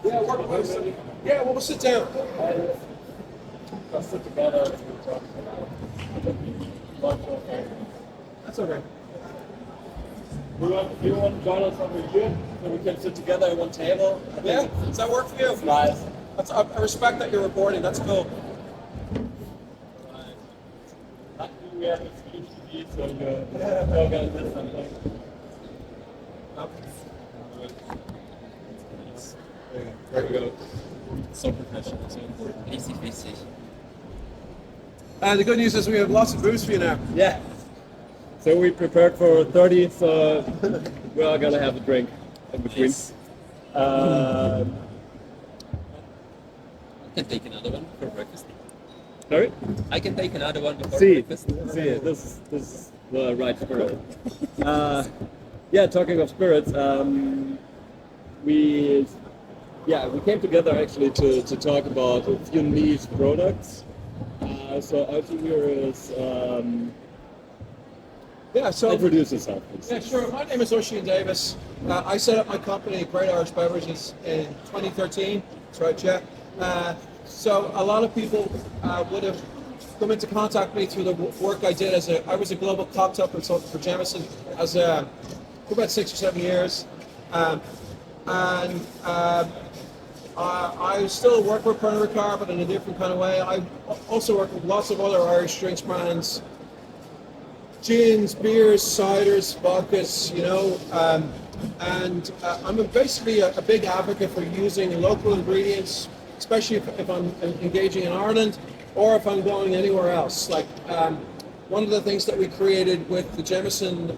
Yeah, yeah, well, we'll sit down. Let's sit together. That's okay. Do you want to join us over here so we can sit together at one table? Yeah, does that work for you? Nice. I respect that you're reporting. That's cool. Luckily we have a speech TV, so you're going to miss something. There we go. So professional, so easy. The good news is we have lots of booze for you now. Yeah. So we prepared for 30, so we are gonna have a drink in between. Yes. Uh, I can take another one for breakfast. sorry? I can take another one before See, breakfast. this is the right spirit. Yeah, talking of spirits, we came together actually to talk about a few niche products. So Oisin here is Yeah, so introduce yourself, please. yeah, sure. My name is Oisin Davis. I set up my company, Great Irish Beverages, in 2013. That's right, yeah. So a lot of people would have come into contact with me through the work I did I was a global cocktail consultant for Jameson for about 6 or 7 years. I still work with Pernod Ricard, but in a different kind of way. I also work with lots of other Irish drinks brands, gins, beers, ciders, vodkas, I'm basically a big advocate for using local ingredients, especially if I'm engaging in Ireland or if I'm going anywhere else. Like one of the things that we created with the Jameson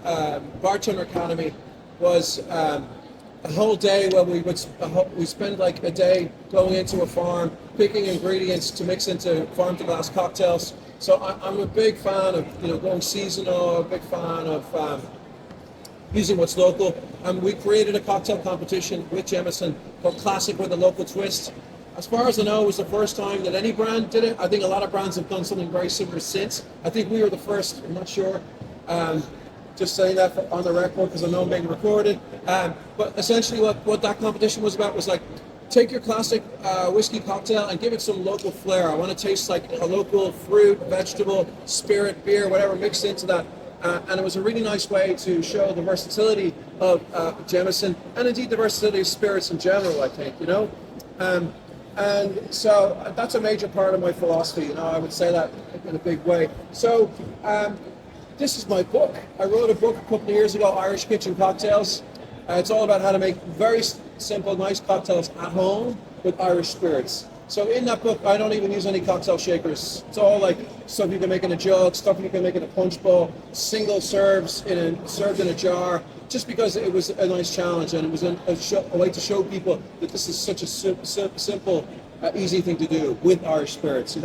Bartender Academy was a whole day where we spend like a day going into a farm, picking ingredients to mix into farm to glass cocktails. So I'm a big fan of going seasonal, a big fan of using what's local. And we created a cocktail competition with Jameson called Classic with a Local Twist. As far as I know, it was the first time that any brand did it. I think a lot of brands have done something very similar since. I think we were the first, I'm not sure. Just saying that on the record because I know I'm being recorded. But essentially what that competition was about was like, take your classic whiskey cocktail and give it some local flair. I want to taste like a local fruit, vegetable, spirit, beer, whatever mixed into that. And it was a really nice way to show the versatility of Jameson and indeed the versatility of spirits in general, I think, and so that's a major part of my philosophy, I would say that in a big way. So this is my book. I wrote a book a couple of years ago, Irish Kitchen Cocktails. It's all about how to make very simple, nice cocktails at home with Irish spirits. So in that book, I don't even use any cocktail shakers. It's all like stuff you can make in a jug, stuff you can make in a punch bowl, single serves served in a jar, just because it was a nice challenge and it was a way to show people that this is such a simple, easy thing to do with Irish spirits.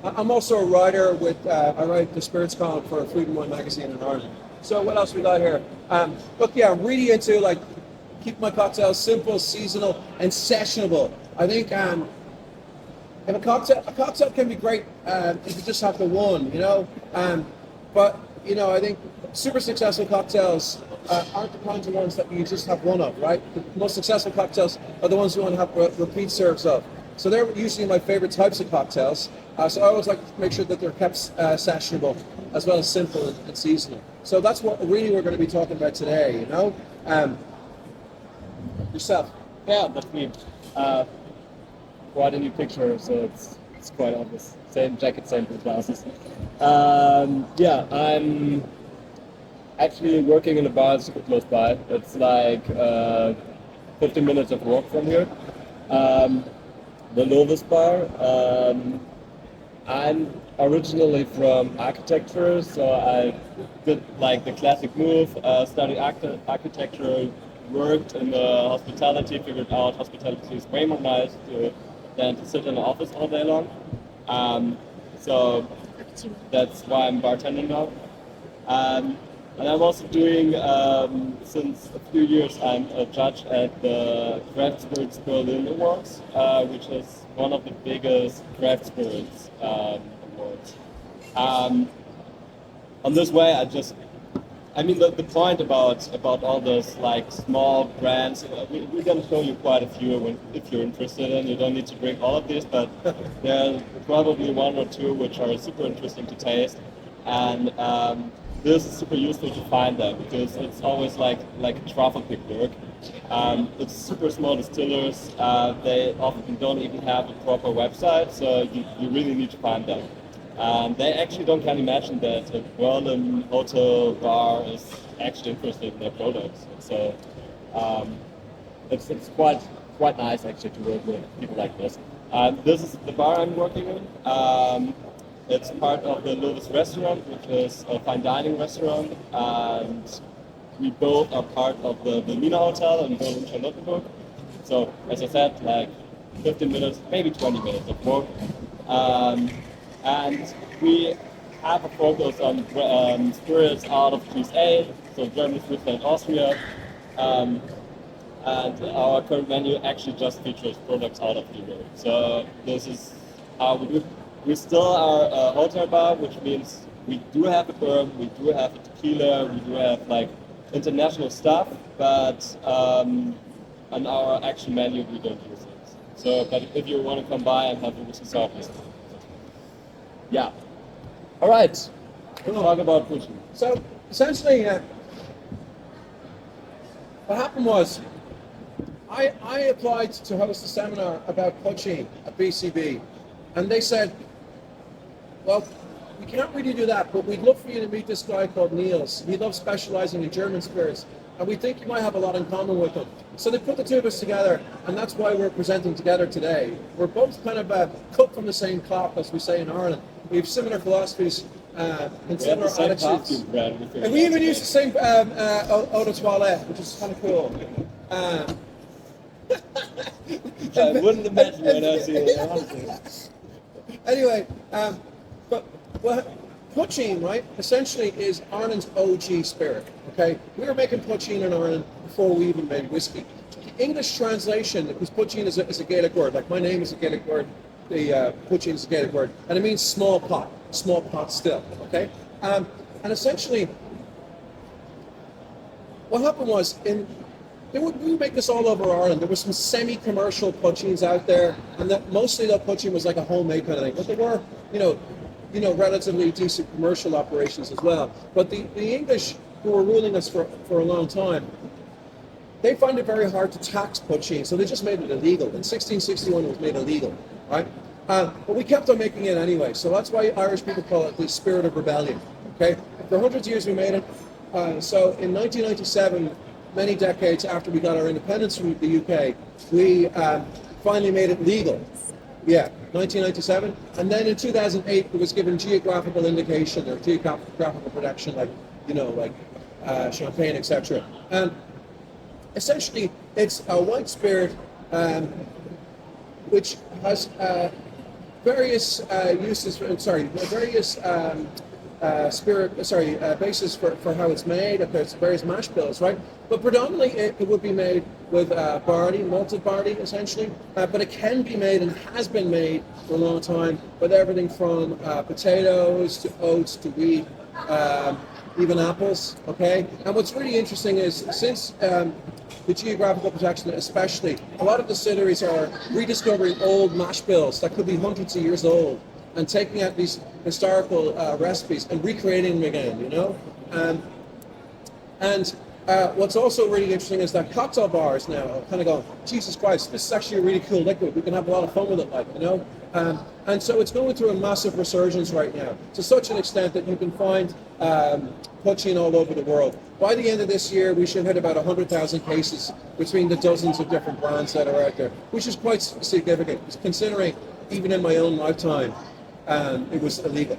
I'm also a writer I write the spirits column for Food and Wine magazine in Ireland. So what else we got here? Look, yeah, I'm really into like keep my cocktails simple, seasonal, and sessionable. I think if a cocktail can be great if you just have the one, but I think super successful cocktails aren't the kinds of ones that you just have one of, right? The most successful cocktails are the ones you want to have repeat serves of. So they're usually my favorite types of cocktails. So I always like to make sure that they're kept sessionable as well as simple and seasonal. So that's what really we're going to be talking about today, Yourself. Yeah, that's me. Quite a new picture, so it's quite obvious. Same jacket, same glasses. I'm actually working in a bar super close by. It's like 15 minutes of walk from here. The Novus Bar. I'm originally from architecture, so I did like the classic move, studied architecture, worked in the hospitality, figured out hospitality is way more nice than to sit in the office all day long. So that's why I'm bartending now. And I'm also doing, since a few years, I'm a judge at the Craft Spirits Berlin Awards, which is one of the biggest craft spirits awards. On this way, I mean, the point about all those like small brands, we're gonna show you quite a few if you're interested in. You don't need to drink all of these, but there's probably one or two which are super interesting to taste, and this is super useful to find them because it's always like a truffle pick work. It's super small distillers. They often don't even have a proper website, so you really need to find them. They actually can't imagine that a Berlin hotel bar is actually interested in their products. So it's quite nice actually to work with people like this. This is the bar I'm working in. It's part of the Lutterbach restaurant, which is a fine dining restaurant, and we both are part of the Mina Hotel in Berlin Lutterbach. So as I said, like 15 minutes, maybe 20 minutes of work. And we have a focus on spirits out of GSA, so Germany, Switzerland, Austria. And our current menu actually just features products out of Europe. So this is how we do. We still are a hotel bar, which means we do have a bourbon, we do have a tequila, we do have like international stuff, but on our actual menu we don't use it. So, but if you want to come by and have a whiskey sour, please. Yeah. All right. We'll talk about pushing. So essentially, what happened was, I applied to host a seminar about poaching at BCB, and they said, well, we can't really do that, but we'd love for you to meet this guy called Nils. He loves specializing in German spirits, and we think you might have a lot in common with him. So they put the two of us together, and that's why we're presenting together today. We're both kind of cut from the same cloth, as we say in Ireland. We have similar philosophies and similar attitudes. And we even use the same eau de toilette, which is kind of cool. I wouldn't imagine when I see it, honestly. Anyway, but poaching, right, essentially is Ireland's OG spirit, okay? We were making poaching in Ireland before we even made whiskey. The English translation, because poaching is a Gaelic word, like my name is a Gaelic word, the poaching is a Gaelic word, and it means small pot still, okay? And essentially, what happened was, we would make this all over Ireland. There were some semi-commercial poachings out there, and that mostly that poaching was like a homemade kind of thing. But there were, relatively decent commercial operations as well. But the English, who were ruling us for a long time, they found it very hard to tax poaching, so they just made it illegal. In 1661, it was made illegal, right? But we kept on making it anyway, so that's why Irish people call it the spirit of rebellion. Okay, for hundreds of years we made it. So in 1997. Many decades after we got our independence from the UK, we finally made it legal. Yeah, 1997. And then in 2008, it was given geographical indication or geographical protection, like champagne, etc. And essentially, it's a white spirit which has various uses. Basis for how it's made. There's various mash bills, right? But predominantly it would be made with barley, malted barley, essentially. But it can be made and has been made for a long time with everything from potatoes to oats to wheat, even apples. Okay. And what's really interesting is since the geographical protection, especially, a lot of distilleries are rediscovering old mash bills that could be hundreds of years old, and taking out these historical recipes and recreating them again, And what's also really interesting is that cocktail bars now are kind of going, Jesus Christ, this is actually a really cool liquid. We can have a lot of fun with it, And so it's going through a massive resurgence right now, to such an extent that you can find poaching all over the world. By the end of this year, we should hit about 100,000 cases between the dozens of different brands that are out there, which is quite significant, considering even in my own lifetime, it was illegal,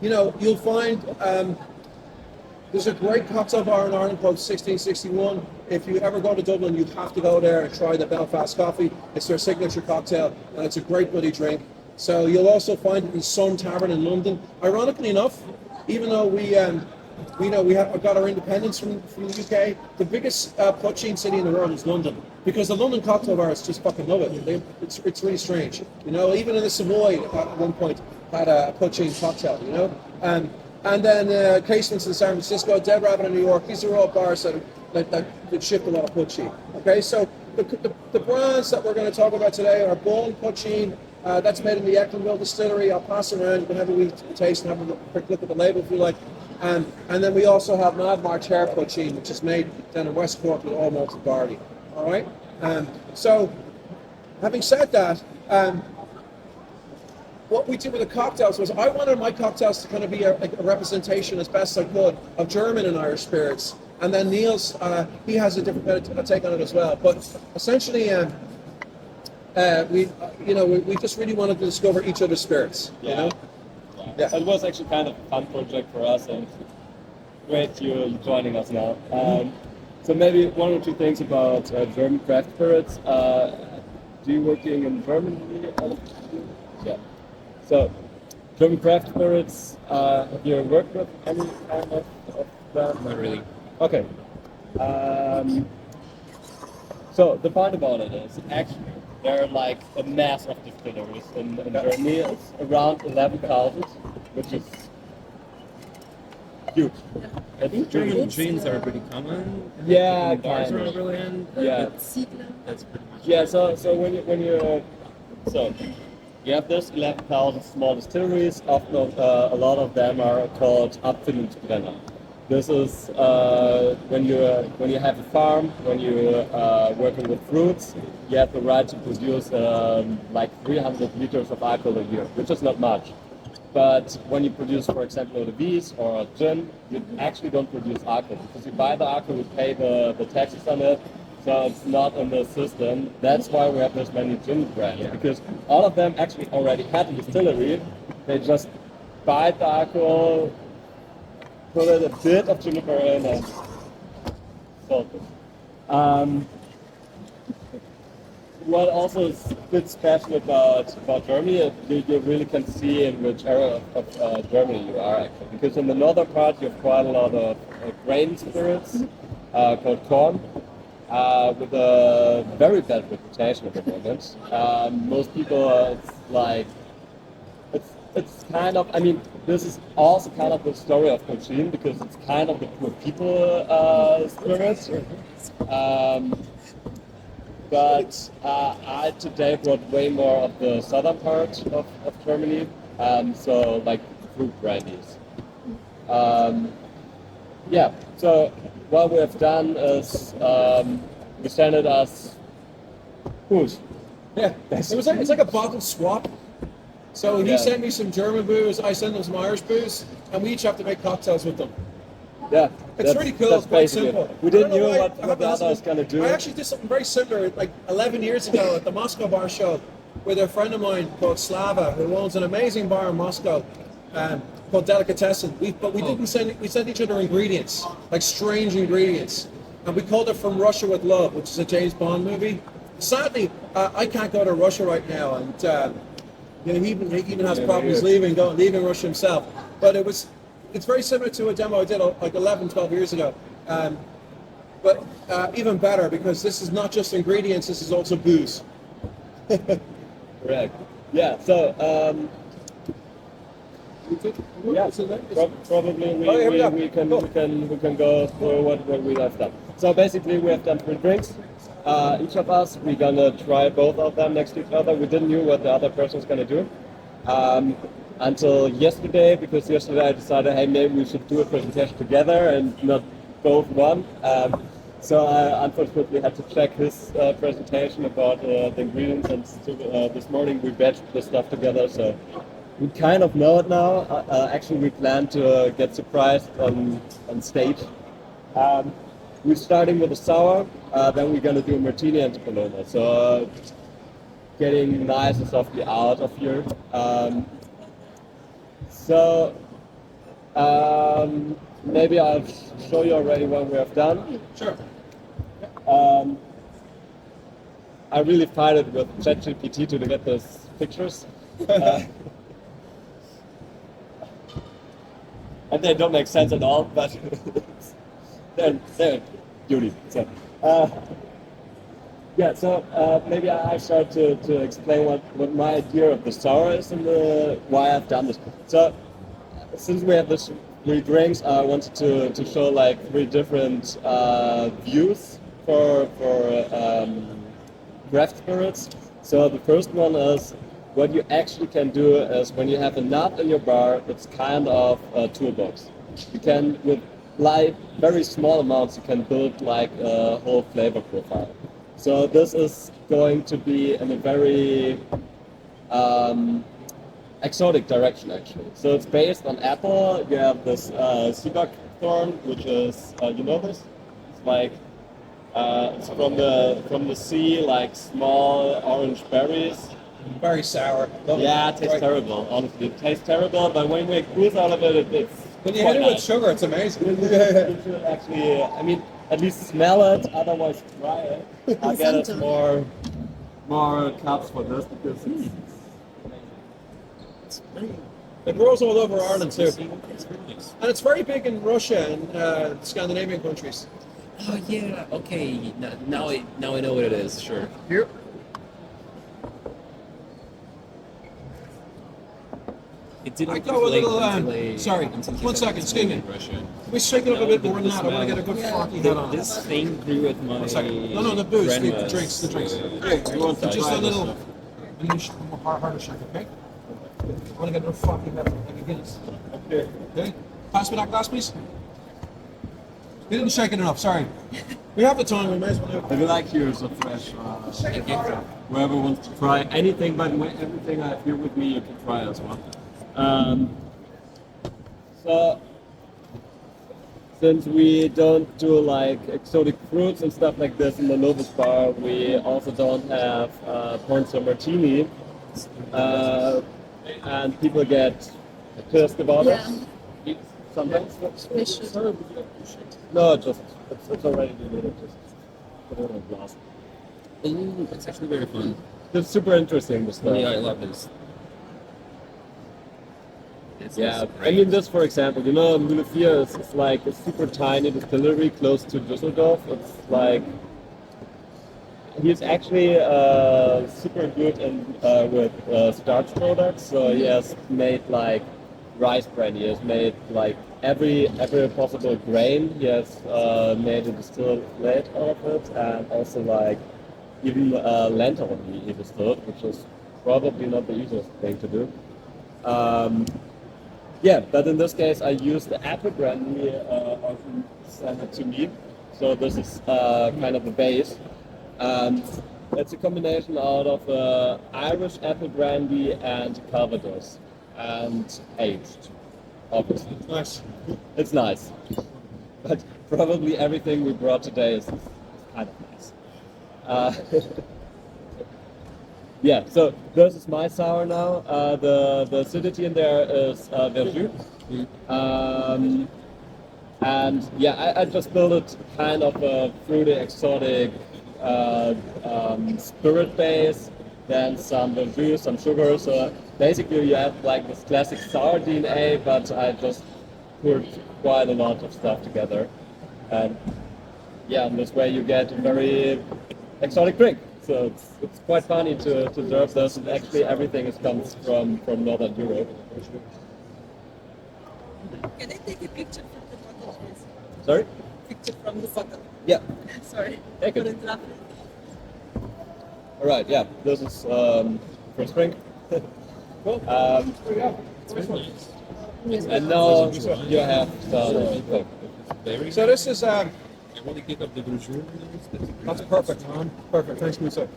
you'll find there's a great cocktail bar in Ireland called 1661. If you ever go to Dublin, you have to go there and try the Belfast coffee. It's their signature cocktail, and it's a great bloody drink. So you'll also find it in Sun Tavern in London. Ironically enough, even though we got our independence from the UK, the biggest poaching city in the world is London, because the London cocktail bars just fucking love it. It's really strange, Even in the Savoy at one point had a poaching cocktail, and then Casements in San Francisco, Dead Rabbit in New York. These are all bars that ship a lot of poachine. Okay, so the brands that we're going to talk about today are Bone Poachine. That's made in the Ecklenville distillery. I'll pass it around. You can have a wee taste and have a quick look at the label if you like. And then we also have Mad March Hair Poachine, which is made down in West Cork with all malted barley. All right. So, having said that, what we did with the cocktails was I wanted my cocktails to kind of be a representation as best I could of German and Irish spirits. And then Nils, he has a different take on it as well. But essentially, we just really wanted to discover each other's spirits. Yeah. You know? Yeah. It was actually kind of a fun project for us, and great you joining us now. So maybe one or two things about German craft spirits. Do you working in Germany? Yeah. So German craft spirits. Have you worked with any kind of them? Not really. Okay. So the point about it is actually there are like a mass of distilleries in Germany. It's around 11,000, which is huge. I think German gins are pretty common. Yeah, in bars kind of. around Berlin. Yeah. That's pretty much. Yeah. So when you have this 11,000 small distilleries. Often a lot of them are called Apfelbrenner. This is when you have a farm, when you're working with fruits, you have the right to produce like 300 liters of alcohol a year, which is not much. But when you produce, for example, a Wies or a gin, you actually don't produce alcohol because you buy the alcohol, you pay the taxes on it, so it's not in the system. That's why we have this many gin brands, because all of them actually already had a distillery. They just buy the alcohol, put a bit of juniper in, and sold it. What also is a bit special about Germany, you really can see in which area of Germany you are actually. Because in the northern part you have quite a lot of grain spirits called corn, with a very bad reputation at the moment. Most people, it's like, it's kind of, I mean, this is also kind of the story of Cochin because it's kind of the poor people spirit. But I today brought way more of the southern part of Germany, so like fruit brandies. Yeah, so what we have done is we sent it as booze. Yeah, it's like a bottle swap. So he Yeah. sent me some German booze, I sent him some Irish booze, and we each have to make cocktails with them. Yeah, It's really cool. That's It's quite basically simple. it. We didn't I don't know why what I the other haven't was gonna do. I actually did something very similar like 11 years ago at the Moscow Bar Show with a friend of mine called Slava, who owns an amazing bar in Moscow called Delicatessen. We sent each other ingredients, like strange ingredients, and we called it From Russia with Love, which is a James Bond movie. Sadly, I can't go to Russia right now, and he even has problems leaving Russia himself. But it's very similar to a demo I did like 11, 12 years ago. But even better because this is not just ingredients, this is also booze. Correct. Yeah, so yeah, probably we can go through what we have done. So basically we have done 3 drinks. Each of us, we're gonna try both of them next to each other. We didn't know what the other person's gonna do. Until yesterday, because yesterday I decided, hey, maybe we should do a presentation together and not both one. So I unfortunately had to check his presentation about the ingredients, and this morning we batched the stuff together, so we kind of know it now. Actually, we plan to get surprised on stage. We're starting with a sour, then we're gonna do a martini and a Paloma. So getting nice and softly out of here. So maybe I'll show you already what we have done. Sure. I really fight it with ChatGPT to get those pictures. And they don't make sense at all, but they're beauty. So, yeah, so maybe I start to explain what my idea of the sour is and why I've done this. So, since we have this three drinks, I wanted to show like three different views for craft spirits. So the first one is what you actually can do is when you have a nut in your bar, it's kind of a toolbox. You can, with like very small amounts, you can build like a whole flavor profile. So this is going to be in a very exotic direction actually. So it's based on apple. You have this sea buckthorn, which is you know this? It's like it's from the sea, like small orange berries. Very sour. Yeah, it tastes Right. terrible. Honestly, it tastes terrible. But when you make booze out of it, it's When you quite hit it with nice. sugar, it's amazing. You should actually, I mean, at least smell it. Otherwise, try it. I'll get us more cups for this because it's It grows all over Ireland too. It's very nice. And it's very big in Russia and Scandinavian countries. Oh yeah. Okay. Now I know what it is. Sure. Here. It didn't I go a deflate little, until sorry, until one second, excuse me. in Russia. We shake it up a bit more than The that. I want to get a good smell- frothy head on it. This thing grew at my. One second. No, the booze, the grandma's, drinks, the drinks. you want to Just try a this little. stuff? I need a harder shake, okay? I want to get a frothy head like a Guinness. Okay? Pass me that glass, please. You didn't shake it enough, sorry. We have the time, we may as well do it. Maybe like here's a fresh. Whoever wants to try anything, by the way, everything I have here with me, you can try as well. So, since we don't do like exotic fruits and stuff like this in the Novus bar, we also don't have Ponzo Martini, and people get pissed about it. Sometimes. No, it's already diluted. Just put it in a glass. Ooh, it's actually very fun. It's super interesting, this stuff. Yeah, I love this. Yeah, I mean this for example, you know, Mühle 4 is like a super tiny distillery close to Düsseldorf. It's like, he's actually super good in, with starch products, so he has made like rice brandy, he has made like every possible grain, he has made a distillate out of it, and also like even lentil he distilled, which is probably not the easiest thing to do. Yeah, but in this case, I used the apple brandy Oisin sent it to me. So this is kind of the base. And it's a combination out of Irish apple brandy and Calvados, and aged, obviously. Nice. It's nice, but probably everything we brought today is kind of nice. Yeah, so this is my sour now. The acidity in there is Verjus. And yeah, I just built it kind of a fruity, exotic spirit base, then some Verjus, some sugar. So basically you have like this classic sour DNA, but I just put quite a lot of stuff together. And yeah, in this way you get a very exotic drink. So it's quite funny to observe this, and actually everything comes from Northern Europe. Can I take a picture from the bottle, please? Sorry? Picture from the bottle. Yeah. Sorry. Take it. Couldn't laugh. All right. Yeah. This is first drink. Cool. It's very nice. And now you have some. Very. So this is, I really get up the bonjour. that's perfect. Perfect, thanks Musa.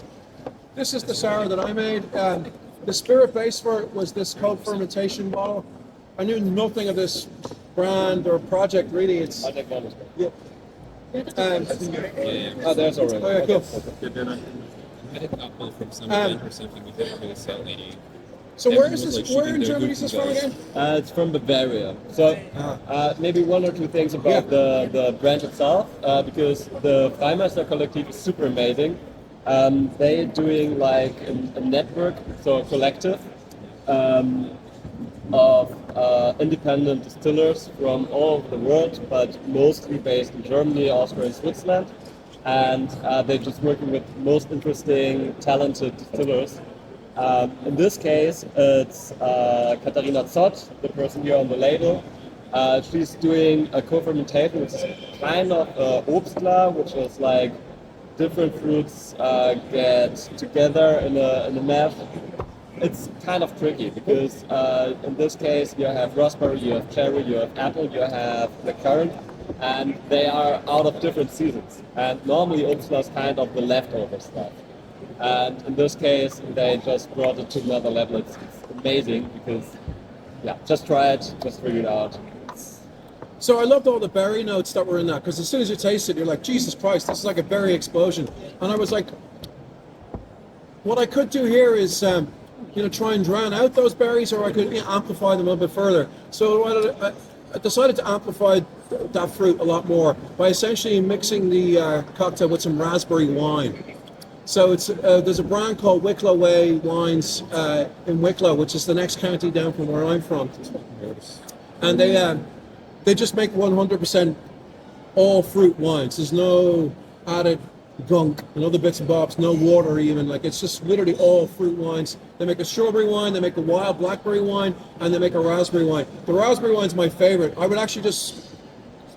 This is the sour that I made. The spirit base for it was this cold fermentation bottle. I knew nothing of this brand or project really. It's I'll take one as well. Yeah. Oh, there's already. Oh, yeah, cool. I had an apple from some event or something. We didn't really sell any. So where Everyone is was, this? like, Where shooting in their Germany is this from guys. again? It's from Bavaria. So maybe one or two things about the brand itself, because the Freimeister Collective is super amazing. They're doing like a network, so a collective of independent distillers from all over the world, but mostly based in Germany, Austria, and Switzerland. And they're just working with most interesting, talented distillers. In this case, it's Katharina Zott, the person here on the label, She's doing a co-fermentation, which is kind of Obstler, which is like different fruits get together in a mash. It's kind of tricky because in this case you have raspberry, you have cherry, you have apple, you have the currant, and they are out of different seasons. And normally Obstler is kind of the leftover stuff. And in this case, they just brought it to another level. It's amazing because, yeah, just try it, just figure it out. So I loved all the berry notes that were in that, because as soon as you taste it, you're like, Jesus Christ, this is like a berry explosion. And I was like, what I could do here is, try and drown out those berries, or I could amplify them a little bit further. So I decided to amplify that fruit a lot more by essentially mixing the cocktail with some raspberry wine. So it's there's a brand called Wicklow Way Wines in Wicklow, which is the next county down from where I'm from, and they just make 100% all fruit wines. There's no added gunk and other bits and bobs, no water even. Like, it's just literally all fruit wines. They make a strawberry wine, they make a wild blackberry wine, and they make a raspberry wine. The raspberry wine's my favorite. I would actually just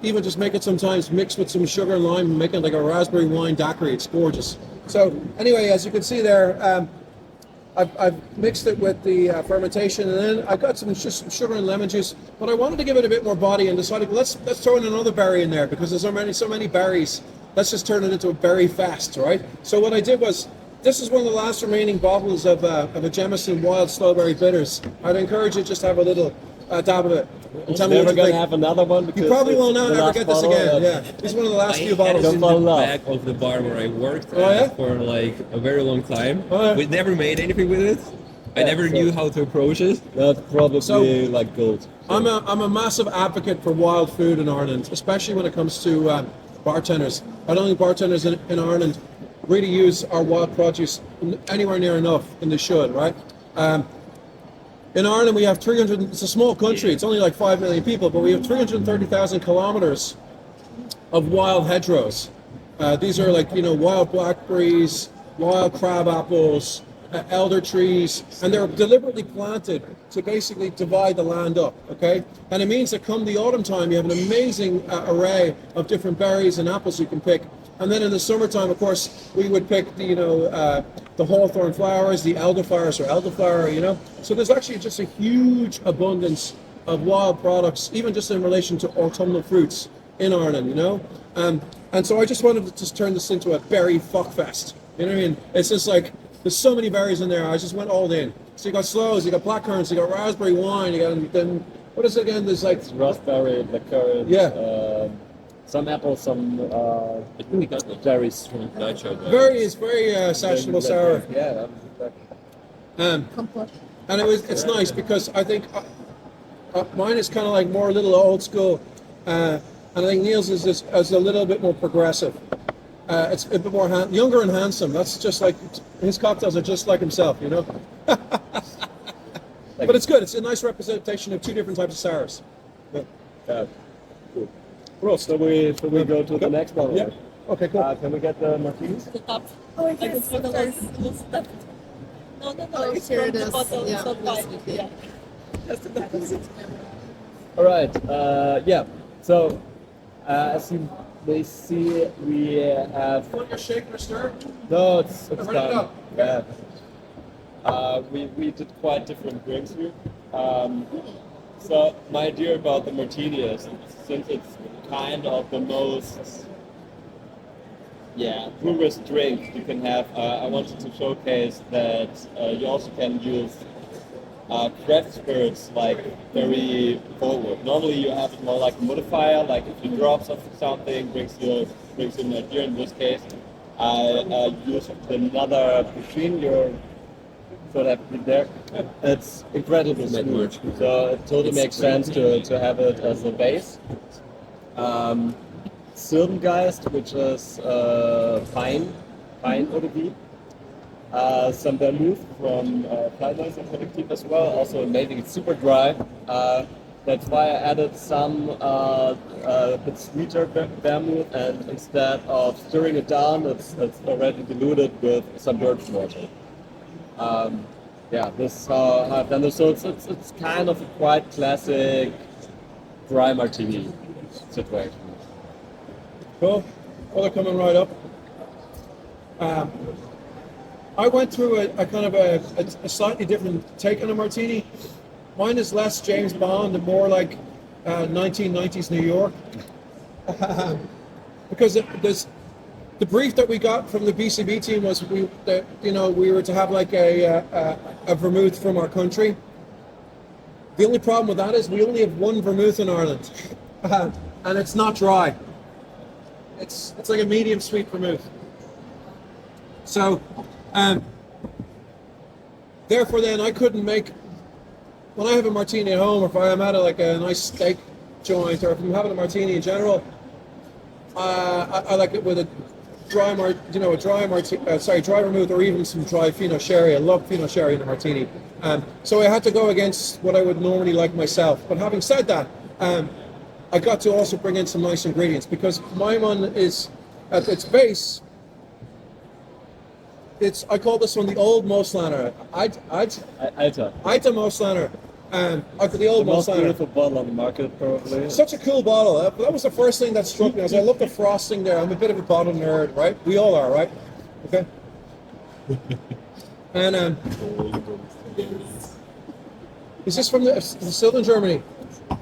make it sometimes mixed with some sugar and lime and make it like a raspberry wine daiquiri. It's gorgeous. So anyway, as you can see there, I've mixed it with the fermentation, and then I got some sugar and lemon juice. But I wanted to give it a bit more body, and decided let's throw in another berry in there, because there's so many berries. Let's just turn it into a berry fest, right? So what I did was, this is one of the last remaining bottles of a Jameson Wild Strawberry Bitters. I'd encourage you just to have a little dab of it. And tell me Never what you gonna think. have another one. You probably will not the ever last get this bottle, again. Yeah, this is one of the last I few had bottles. it in Don't the fall in back of the bar where I worked Oh, yeah? for like a very long time. Oh, yeah. We never made anything with it. I Yeah, never so- knew how to approach it. That's probably So- like gold. I'm a massive advocate for wild food in Ireland, especially when it comes to bartenders. I don't think bartenders in Ireland really use our wild produce anywhere near enough, and they should, right? In Ireland, we have 300. It's a small country. It's only like 5 million people, but we have 330,000 kilometers of wild hedgerows. These are like wild blackberries, wild crab apples, elder trees, and they're deliberately planted to basically divide the land up. Okay, and it means that come the autumn time, you have an amazing array of different berries and apples you can pick. And then in the summertime, of course, we would pick the hawthorn flowers, the elderflowers or elderflower. So there's actually just a huge abundance of wild products, even just in relation to autumnal fruits in Ireland. And so I just wanted to just turn this into a berry fuckfest. You know what I mean? It's just like there's so many berries in there. I just went all in. So you got sloes, you got blackcurrants, you got raspberry wine, you got then what is it again? There's like Raspberry, blackcurrant. Yeah. Some apples, some I think we got like cherries. Dutch out there. very sessionable sour. Yeah. And it's nice because I think mine is kind of like more a little old school, and I think Nils is a little bit more progressive. It's a bit more younger and handsome. That's just like his cocktails are just like himself. But it's good. It's a nice representation of two different types of sours. Yeah. Cool. Bro, so we go to the next one? Yeah. Okay, cool. Can we get the martinis? The top. Oh, Like yes, it's for the of course. little stuff. No, Oh, it's here from it the is. bottle. Yeah, It's not yes, mine. okay. Yeah. That's the bottle. All right. Yeah. So, as you may see, we have. Want your shake or stir? No, it's Ready to done. go. Yeah. We did quite different drinks here. So my idea about the martini is, since it's kind of the most purest drink you can have, I wanted to showcase that you also can use craft spirits like very forward. Normally you have it more like a modifier, like if you drop something brings you an idea. In this case, I used another machine. Should have been there. It's incredibly smooth, so it totally makes sense to have it as a base. Silbengeist, which is pine eau de vie. Some vermouth from Flynoise and Collective as well. Also amazing. It's super dry. That's why I added some bit sweeter vermouth, and instead of stirring it down, it's already diluted with some birch water. This is how I've done this. So it's kind of a quite classic dry martini situation. Cool. Well, they're coming right up. I went through a kind of a slightly different take on a martini. Mine is less James Bond and more like 1990s New York. Because there's the brief that we got from the BCB team was we were to have like a vermouth from our country. The only problem with that is we only have one vermouth in Ireland, and it's not dry. It's like a medium sweet vermouth. So, therefore, then I couldn't make when I have a martini at home, or if I'm at a nice steak joint, or if I'm having a martini in general. I like it with a dry vermouth, or even some dry Pinot Sherry. I love Pinot Sherry in a martini. So I had to go against what I would normally like myself. But having said that, I got to also bring in some nice ingredients because my one is at its base. I call this one the old Moslaner. Aita Moslaner. I've got the old The most Moslaner. beautiful bottle on the market, probably. Such a cool bottle. That was the first thing that struck me. I love the frosting there. I'm a bit of a bottle nerd, right? We all are, right? Okay. And is this from the southern Germany?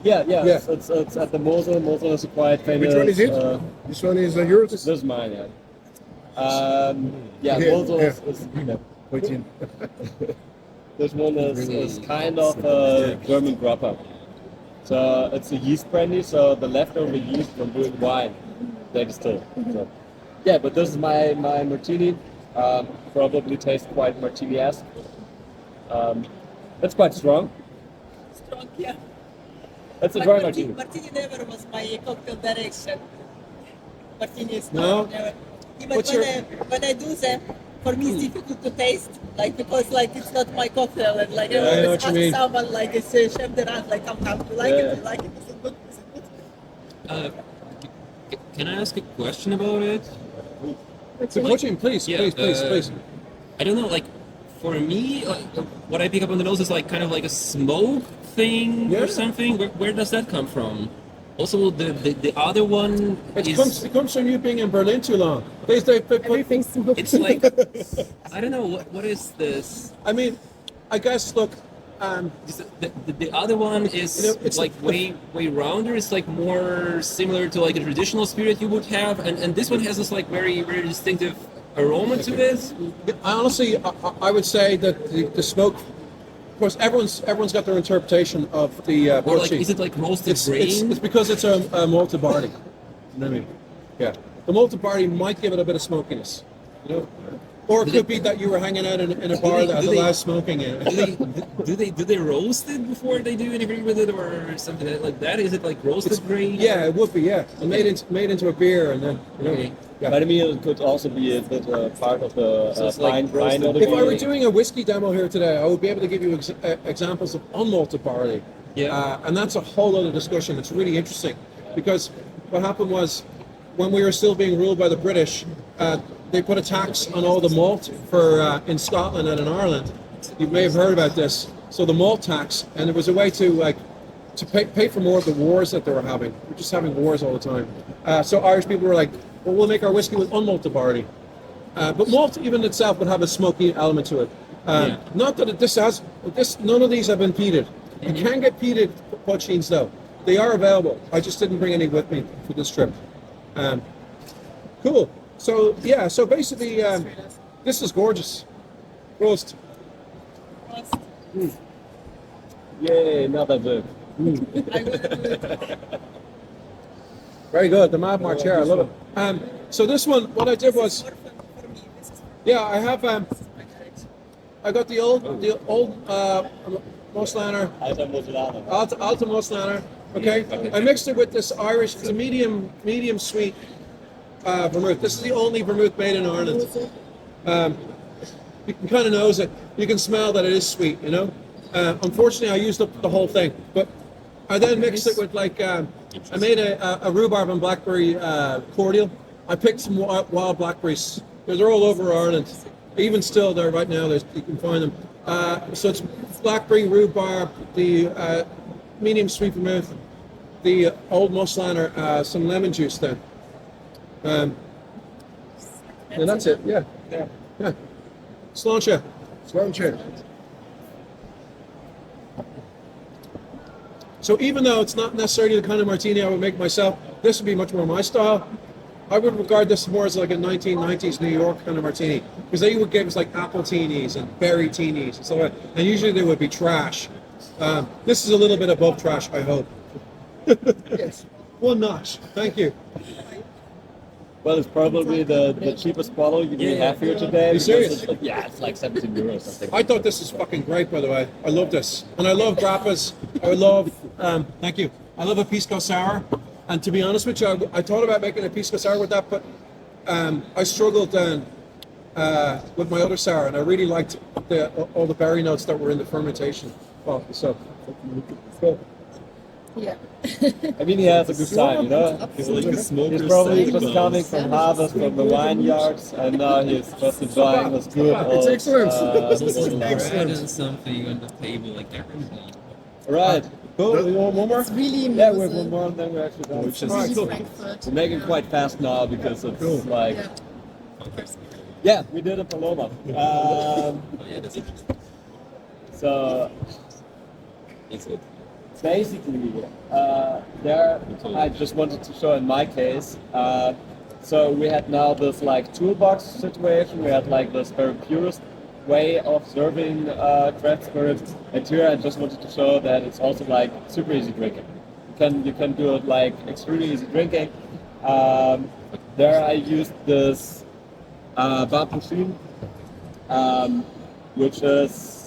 Yeah. Yeah. It's at the Mosel. Mosel is a quite famous. Which one is it? This one is yours? This is mine, yeah. Here, Mosel here. is yeah. Wait in. This one is kind of a German grappa. So it's a yeast brandy, so the leftover yeast from brewing wine, they distill. So, yeah, but this is my martini. Probably tastes quite martini-esque. It's quite strong. Strong, yeah. It's a But dry martini. Martini never was my cocktail direction. Martini is No? never. Even What's when I do them, for me it's difficult to taste, like because like it's not my cocktail, and like Yeah, I I know always what you ask mean. someone like it's a chef de rang, like I'm happy, like Yeah. it, you like it, is it good, is it good? Can I ask a question about it? So, coaching, please, Yeah, please. I don't know, like for me, what I pick up on the nose is like kind of like a smoke thing Yeah. or something. Where does that come from? Also, the other one is It comes from you being in Berlin too long. They put, it's like I don't know what is this. I mean, I guess look. The other one is You know, it's like way rounder. It's like more similar to like a traditional spirit you would have, and this one has this like very distinctive aroma to it. Honestly, I would say that the smoke. Of course, everyone's got their interpretation of the Or like, Portuguese. is it like roasted It's grain? because it's a malted barley. You know what I mean? Yeah. The malted barley might give it a bit of smokiness. You know? Or it could be that you were hanging out in a bar that allows smoking in it. do they roast it before they do anything with it or something like that? Is it like roasted grain? Yeah, it would be, yeah. And made into a beer and then, you know. Okay. Yeah. But I mean, it could also be a bit part of the So it's like wine roasted of the If I were beer. doing a whiskey demo here today, I would be able to give you examples of unmalted barley. Yeah. And that's a whole other discussion. It's really interesting because what happened was when we were still being ruled by the British, they put a tax on all the malt for in Scotland and in Ireland. You may have heard about this. So the malt tax, and it was a way to pay for more of the wars that they were having. We're just having wars all the time. So Irish people were like, well, we'll make our whiskey with unmalted barley. But malt even itself would have a smoky element to it. Not that none of these have been peated. You can get peated poachines though. They are available. I just didn't bring any with me for this trip. Cool. So yeah, so basically this is gorgeous. Roast. Yay, another book. I wouldn't do it. Very good. The Mad March here. I love it. So this one, what I did was, For me, this is yeah, I have my direction. I got the old Moslaner, Alter Moselana. Alta Moslaner. Okay, I mixed it with this Irish. It's a medium sweet vermouth. This is the only vermouth made in Ireland. You can kind of nose it. You can smell that it is sweet. You know. Unfortunately, I used up the whole thing, but I then mixed it with like I made a rhubarb and blackberry cordial. I picked some wild blackberries. They're all over Ireland. Even still, there right now. You can find them. So it's blackberry, rhubarb, the medium sweet vermouth, the old Muslaner some lemon juice then. And that's it. Yeah. Yeah. Sláinte. Sláinte. So even though it's not necessarily the kind of martini I would make myself, this would be much more my style. I would regard this more as like a 1990s New York kind of martini, because they would give us like apple teenies and berry teenies and stuff like that, and usually they would be trash. This is a little bit above trash, I hope. Yes. One notch. Thank you. Well, it's probably the cheapest bottle you have here today. Are you serious? It's like 17 euros or something. I thought this was fucking great, by the way. I love this. And I love grappas. I love, thank you. I love a pisco sour. And to be honest with you, I thought about making a pisco sour with that, but I struggled then with my other sour, and I really liked all the berry notes that were in the fermentation. So, cool. Yeah. I mean, he has a good time, you know? It's like a smoker's He's probably side just coming from harvest from the vineyards, and now he's just enjoying this good It's excellent. Bread Excellent. and something on the table like everything. Right. Cool. You want one more? It's really Yeah, we have amazing. one more, and then we're actually done. Which is Really cool. Frankfurt. We're making quite fast now because it's like, Yeah. yeah, we did a Paloma. Oh yeah, that's interesting. So It's good. basically, there I just wanted to show in my case. So we had now this like toolbox situation. We had like this very purist way of serving craft spirit, and here I just wanted to show that it's also like super easy drinking. You can do it like extremely easy drinking. There I used this Bump machine, which is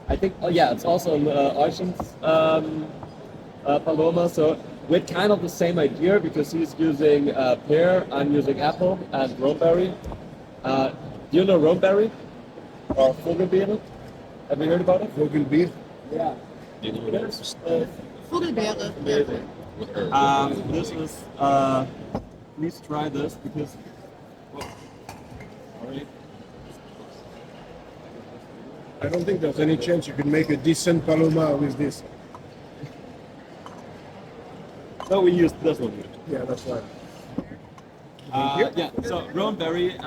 I think, oh yeah, it's also Oisin's Paloma. So with kind of the same idea, because he's using pear, I'm using apple and romeberry. Do you know romeberry or Vogelbeere? Have you heard about it? Vogelbeer. Yeah. Do you know what it is? Vogelbeere. This is. Please try this because. Sorry. I don't think there's any chance you can make a decent Paloma with this. No, we used this one. Yeah, that's right. Yeah, so romeberry,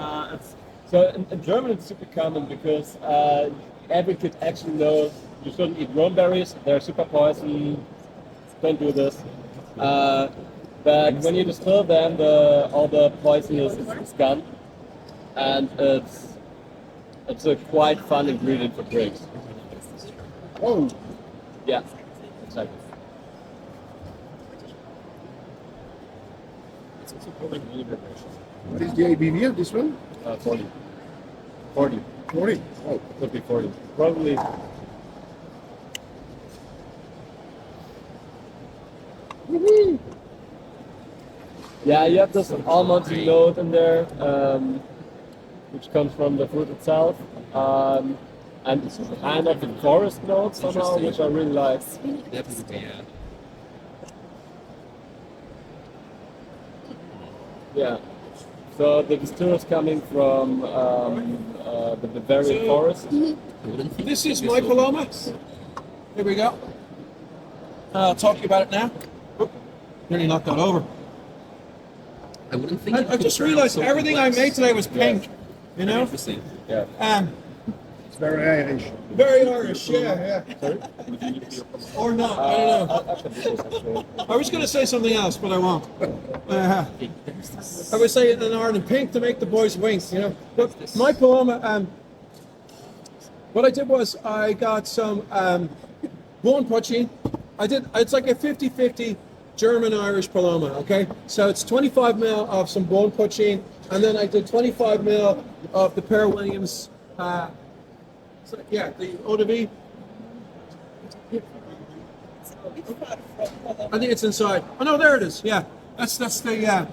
so in German it's super common because every kid actually knows you shouldn't eat romeberries, they're super poison, don't do this. But when you distill them, all the poison is gone, and it's a quite fun ingredient for drinks. Oh, Yeah, exactly. It's also called like Oliver version. what is the ABV of this one? 40. 40. 40. Oh, Could be 40. Probably. Yeah, you have this almondy note in there, which comes from the fruit itself, and kind of the forest note somehow, which I really like. Definitely, yeah. Yeah. So the distill is coming from the Bavarian forest. I wouldn't think This it is would be my so- Paloma. Here we go. I'll talk to you about it now. Oop, nearly knocked that over. I wouldn't think. I just realized everything I made today was pink. You know? Interesting. Yeah. it's very Irish. Very Irish, yeah. Or not, I don't know. I should do this actually. I was going to say something else, but I won't. There's this. I would say it in Ireland, pink to make the boys wink, you know. But my Paloma, what I did was I got some bone poaching. It's like a 50-50 German-Irish Paloma, okay? So it's 25 ml of some bone poaching, and then I did 25 ml of the Pear Williams, the eau de vie. I think it's inside. Oh no, there it is. Yeah, that's the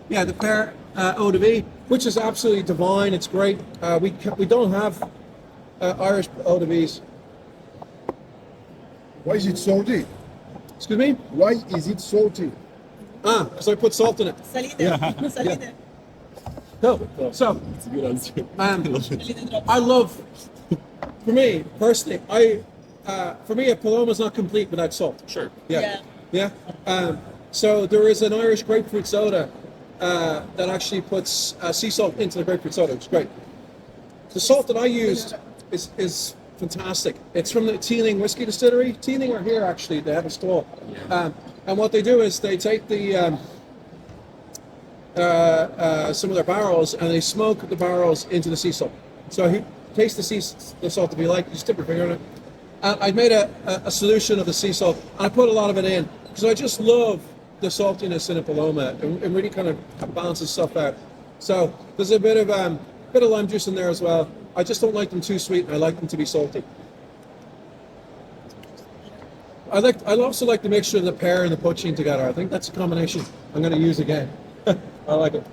the pear eau de vie, which is absolutely divine. It's great. We don't have Irish eau de vies. Why is it salty? Excuse me? Why is it salty? Because I put salt in it. Salide. Salide. No. So It's a good answer. I love, for me personally, for me, a Paloma is not complete without salt. Sure. Yeah. So there is an Irish grapefruit soda that actually puts sea salt into the grapefruit soda, which is great. The salt that I used is fantastic. It's from the Teeling whiskey distillery. Teeling are here actually. They have a stall. And what they do is they take the some of their barrels and they smoke the barrels into the sea salt. So you taste the salt if you like. You just dip your finger in it. I made a solution of the sea salt, and I put a lot of it in because I just love the saltiness in a Paloma. It really kind of balances stuff out. So there's a bit of lime juice in there as well. I just don't like them too sweet, and I like them to be salty. I also like the mixture of the pear and the poaching together. I think that's a combination I'm going to use again. I like it.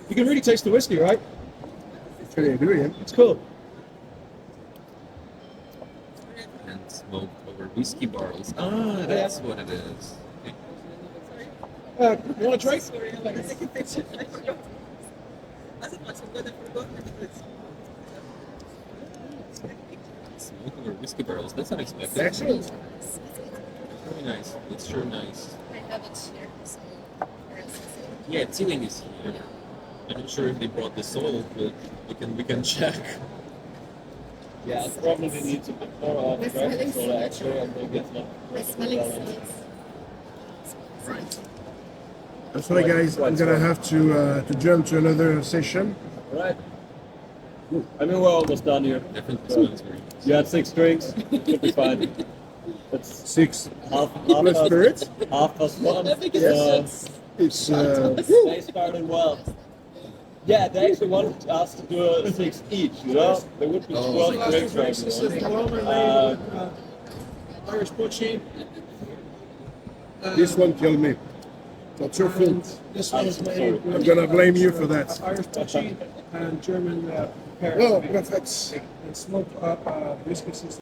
You can really taste the whiskey, right? Pretty agree, yeah. It's cool. And smoked over whiskey barrels. Ah, that's what it is. Okay. You want to try? Sorry, I like to take a picture. I forgot. As it was, I'm gonna forget it. Smoked over whiskey barrels. That's unexpected. Excellent. Very nice. It's sure nice. I have it here. So, for instance, Yeah, Teeling is here. I'm not sure if they brought the salt, but we can check. Yeah, it probably needs a bit more of The grapefruit smelling soda salt. actually, I think it's not. the smelling salts. That's right, guys. I'm gonna have to jump to another session. Right. I mean, we're almost done here. Definitely smells very nice. You had 6 drinks, you'll be fine. It's 6 half plus past, spirits. half past one. It's They started well. Yeah, they actually wanted us to do 6 each, you know? There would be 12 drinks right This is now. Paloma made with Irish poaching. this one killed me. That's your And fault. this one is made with I'm gonna blame you for that. Irish poaching and German pear. Oh, perfect. And smoked whiskey.